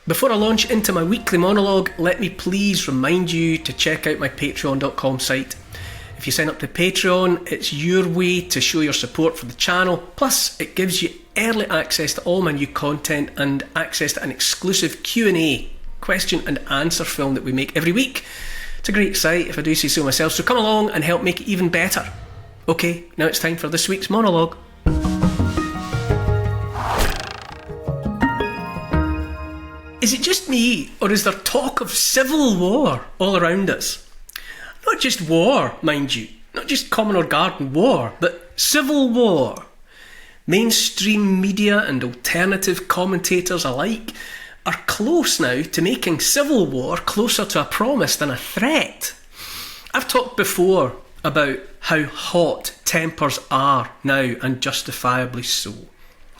Before I launch into my weekly monologue, let me please remind you to check out my patreon.com site. If you sign up to Patreon, it's your way to show your support for the channel, plus it gives you early access to all my new content and access to an exclusive Q&A, question and answer film that we make every week. It's a great site, if I do say so myself, so come along and help make it even better. Okay, now it's time for this week's monologue. Is it just me, or is there talk of civil war all around us? Not just war, mind you, not just common or garden war, but civil war. Mainstream media and alternative commentators alike are close now to making civil war closer to a promise than a threat. I've talked before about how hot tempers are now, and justifiably so.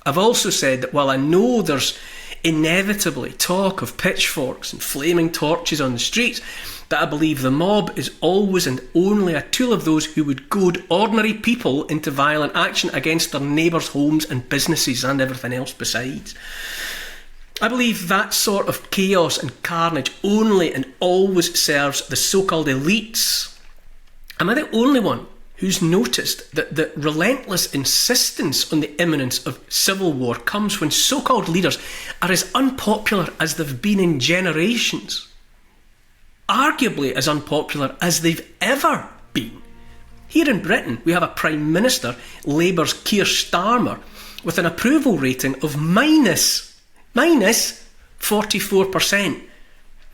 I've also said that while I know there's inevitably talk of pitchforks and flaming torches on the streets, that I believe the mob is always and only a tool of those who would goad ordinary people into violent action against their neighbours' homes and businesses and everything else besides. I believe that sort of chaos and carnage only and always serves the so-called elites. Am I the only one who's noticed that the relentless insistence on the imminence of civil war comes when so-called leaders are as unpopular as they've been in generations? Arguably as unpopular as they've ever been. Here in Britain, we have a Prime Minister, Labour's Keir Starmer, with an approval rating of minus 44%,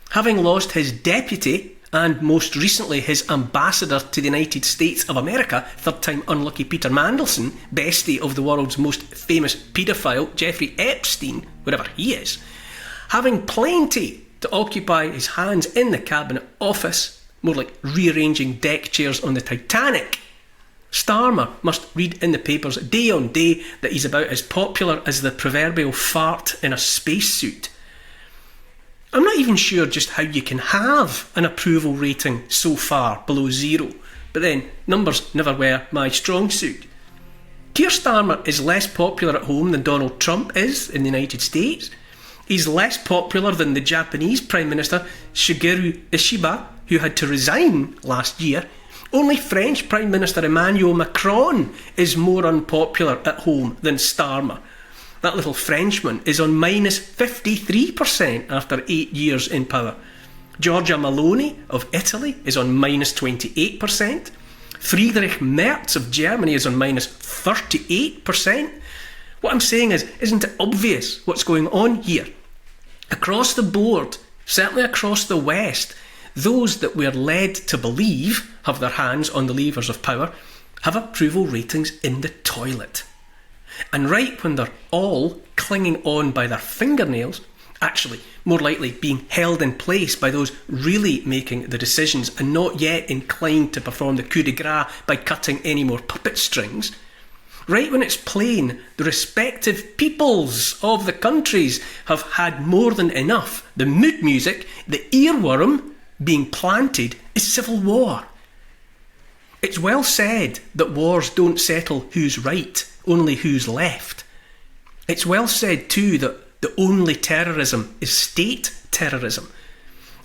having lost his deputy and most recently his ambassador to the United States of America, third-time unlucky Peter Mandelson, bestie of the world's most famous paedophile, Jeffrey Epstein, wherever he is, having plenty to occupy his hands in the Cabinet Office, more like rearranging deck chairs on the Titanic. Starmer must read in the papers day on day that he's about as popular as the proverbial fart in a spacesuit. I'm not even sure just how you can have an approval rating so far below zero, but then numbers never were my strong suit. Keir Starmer is less popular at home than Donald Trump is in the United States. He's less popular than the Japanese Prime Minister Shigeru Ishiba, who had to resign last year. Only French Prime Minister Emmanuel Macron is more unpopular at home than Starmer. That little Frenchman is on minus 53% after 8 years in power. Giorgia Meloni of Italy is on minus 28%. Friedrich Merz of Germany is on minus 38%. What I'm saying is, isn't it obvious what's going on here? Across the board, certainly across the West, those that we're led to believe have their hands on the levers of power have approval ratings in the toilet. And right when they're all clinging on by their fingernails, actually more likely being held in place by those really making the decisions and not yet inclined to perform the coup de grace by cutting any more puppet strings, right when it's plain the respective peoples of the countries have had more than enough, the mood music, the earworm being planted is civil war. It's well said that wars don't settle who's right, only who's left. It's well said too that the only terrorism is state terrorism.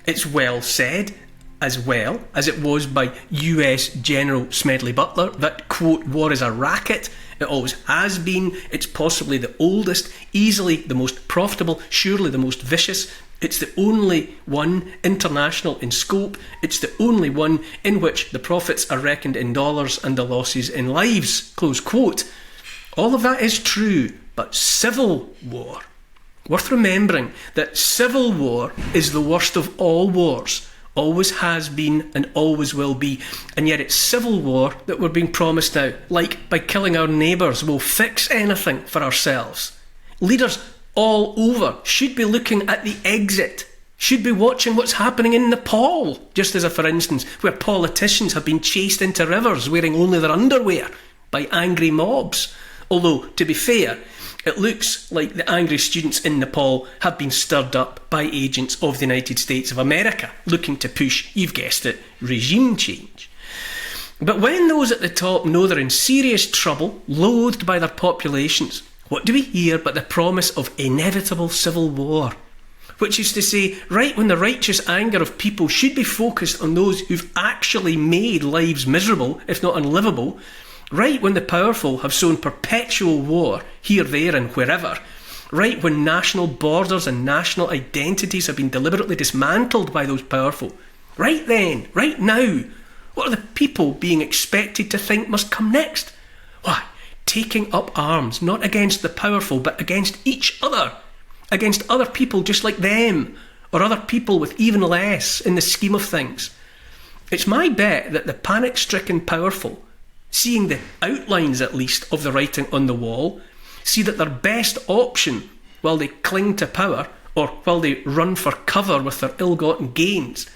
It's well said, as well as it was by US General Smedley Butler, that, quote, war is a racket. It always has been. It's possibly the oldest, easily the most profitable, surely the most vicious. It's the only one international in scope. It's the only one in which the profits are reckoned in dollars and the losses in lives, close quote. All of that is true, but civil war. Worth remembering that civil war is the worst of all wars, always has been and always will be, and yet it's civil war that we're being promised now, like by killing our neighbours we'll fix anything for ourselves. Leaders all over should be looking at the exit, should be watching what's happening in Nepal, just as a for instance, where politicians have been chased into rivers wearing only their underwear by angry mobs. Although, to be fair, it looks like the angry students in Nepal have been stirred up by agents of the United States of America, looking to push, you've guessed it, regime change. But when those at the top know they're in serious trouble, loathed by their populations, what do we hear but the promise of inevitable civil war? which is to say, right when the righteous anger of people should be focused on those who've actually made lives miserable, if not unlivable, right when the powerful have sown perpetual war here, there and wherever, right when national borders and national identities have been deliberately dismantled by those powerful, right then, right now, what are the people being expected to think must come next? Why, taking up arms, not against the powerful, but against each other, against other people just like them, or other people with even less in the scheme of things. It's my bet that the panic-stricken powerful, seeing the outlines at least of the writing on the wall, see that their best option while they cling to power, or while they run for cover with their ill-gotten gains,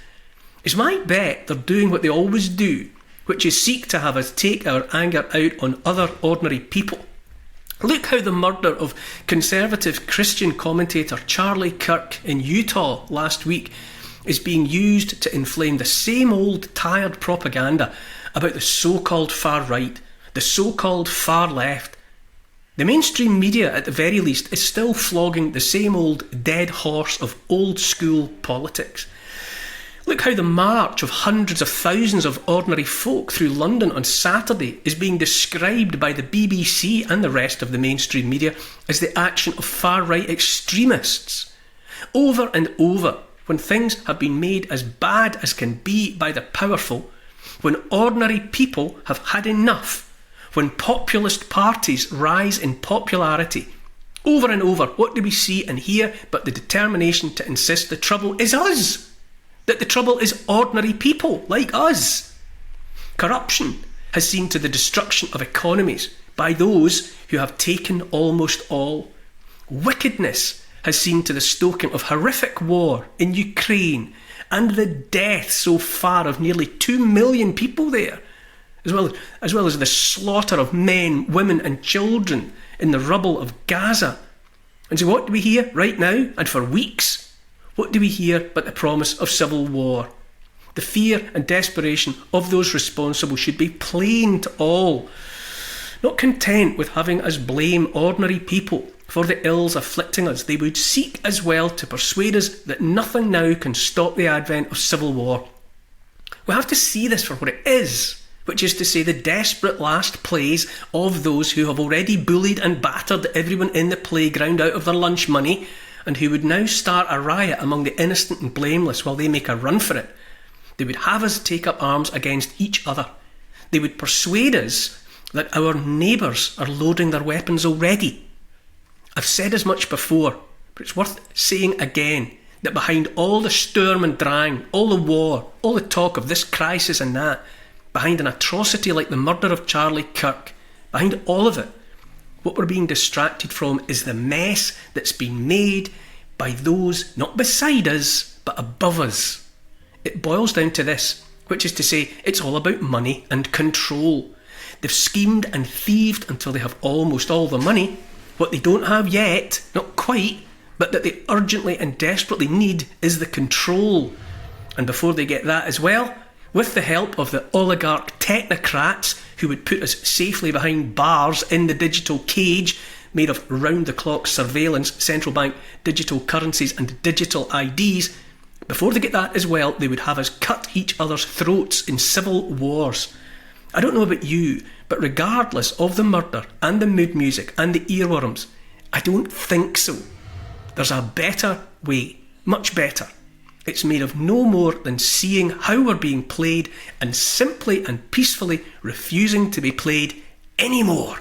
it's my bet they're doing what they always do, which is seek to have us take our anger out on other ordinary people. Look how the murder of conservative Christian commentator Charlie Kirk in Utah last week is being used to inflame the same old tired propaganda about the so-called far right, the so-called far left. The mainstream media, at the very least, is still flogging the same old dead horse of old school politics. Look how the march of hundreds of thousands of ordinary folk through London on Saturday is being described by the BBC and the rest of the mainstream media as the action of far-right extremists. Over and over, when things have been made as bad as can be by the powerful, when ordinary people have had enough, when populist parties rise in popularity, over and over, what do we see and hear but the determination to insist the trouble is us? That the trouble is ordinary people like us. Corruption has seen to the destruction of economies by those who have taken almost all. Wickedness has seen to the stoking of horrific war in Ukraine and the death so far of nearly 2 million people there, as well as the slaughter of men, women and children in the rubble of Gaza. And so what do we hear right now and for weeks? What do we hear but the promise of civil war? The fear and desperation of those responsible should be plain to all. Not content with having us blame ordinary people for the ills afflicting us, they would seek as well to persuade us that nothing now can stop the advent of civil war. We have to see this for what it is, which is to say the desperate last plays of those who have already bullied and battered everyone in the playground out of their lunch money, and who would now start a riot among the innocent and blameless while they make a run for it. They would have us take up arms against each other. They would persuade us that our neighbours are loading their weapons already. I've said as much before, but it's worth saying again, that behind all the Sturm and Drang, all the war, all the talk of this crisis and that, behind an atrocity like the murder of Charlie Kirk, behind all of it, what we're being distracted from is the mess that's been made by those not beside us, but above us. It boils down to this, which is to say, it's all about money and control. They've schemed and thieved until they have almost all the money. What they don't have yet, not quite, but that they urgently and desperately need is the control. And before they get that as well, with the help of the oligarch technocrats who would put us safely behind bars in the digital cage made of round-the-clock surveillance, central bank digital currencies and digital IDs, before they get that as well, they would have us cut each other's throats in civil wars. I don't know about you, but regardless of the murder and the mood music and the earworms, I don't think so. There's a better way, much better. It's made of no more than seeing how we're being played and simply and peacefully refusing to be played anymore.